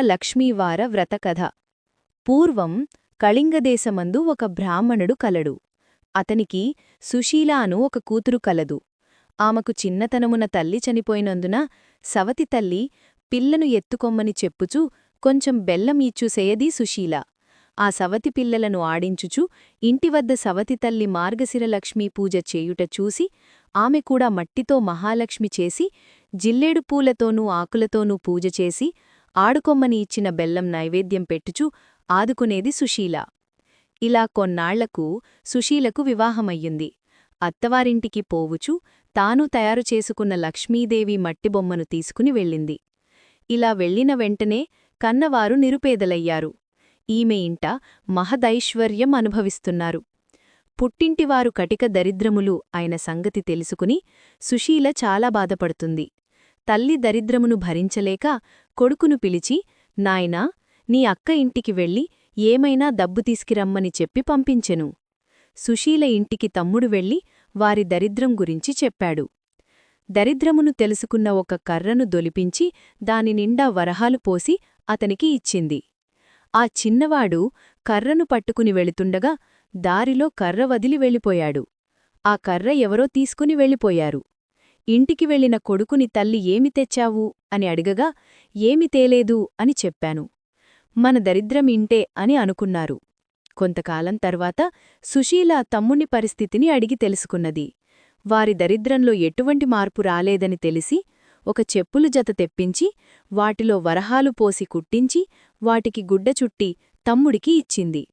లక్ష్మీవార వ్రతకథ. పూర్వం కళింగదేశమందు ఒక బ్రాహ్మణుడు కలడు. అతనికి సుశీల అను ఒక కూతురు కలదు. ఆమెకు చిన్నతనమున తల్లి చనిపోయినందున సవతి తల్లి పిల్లను ఎత్తుకొమ్మని చెప్పుచూ కొంచెం బెల్లం ఇచ్చుసేయదీ సుశీల. ఆ సవతి పిల్లలను ఆడించుచు ఇంటివద్ద సవతి తల్లి మార్గశిరలక్ష్మీ పూజ చేయుట చూసి ఆమె కూడా మట్టితో మహాలక్ష్మి చేసి జిల్లేడు పూలతోనూ ఆకులతోనూ పూజచేసి ఆడుకొమ్మని ఇచ్చిన బెల్లం నైవేద్యం పెట్టుచూ ఆదుకునేది సుశీల. ఇలా కొన్నాళ్లకు సుశీలకు వివాహమయ్యింది. అత్తవారింటికి పోవుచూ తాను తయారు చేసుకున్న లక్ష్మీదేవి మట్టిబొమ్మను తీసుకుని వెళ్ళింది. ఇలా వెళ్లిన వెంటనే కన్నవారు నిరుపేదలయ్యారు. ఈమె ఇంట మహదైశ్వర్యం అనుభవిస్తున్నారు. పుట్టింటివారు కటిక దరిద్రములు అయిన సంగతి తెలుసుకుని సుశీల చాలా బాధపడుతుంది. తల్లి దరిద్రమును భరించలేక కొడుకును పిలిచి, నాయనా, నీ అక్క ఇంటికి వెళ్ళి ఏమైనా దబ్బు తీసుకిరమ్మని చెప్పి పంపించెను. సుశీల ఇంటికి తమ్ముడు వెళ్ళి వారి దరిద్రం గురించి చెప్పాడు. దరిద్రమును తెలుసుకున్న ఒక కర్రను దొలిపించి దాని నిండా వరహాలు పోసి అతనికి ఇచ్చింది. ఆ చిన్నవాడు కర్రను పట్టుకుని వెళుతుండగా దారిలో కర్ర వదిలి వెళ్ళిపోయాడు. ఆ కర్ర ఎవరో తీసుకుని వెళ్ళిపోయారు. ఇంటికి వెళ్లిన కొడుకుని తల్లి ఏమి తెచ్చావు అని అడిగగా ఏమి తేలేదు అని చెప్పాను. మన దరిద్రం ఇంటే అని అనుకున్నారు. కొంతకాలం తర్వాత సుశీల తమ్ముని పరిస్థితిని అడిగి తెలుసుకున్నది. వారి దరిద్రంలో ఎటువంటి మార్పు రాలేదని తెలిసి ఒక చెప్పులు జత తెప్పించి వాటిలో వరహాలు పోసి కుట్టించి వాటికి గుడ్డ చుట్టి తమ్ముడికి ఇచ్చింది.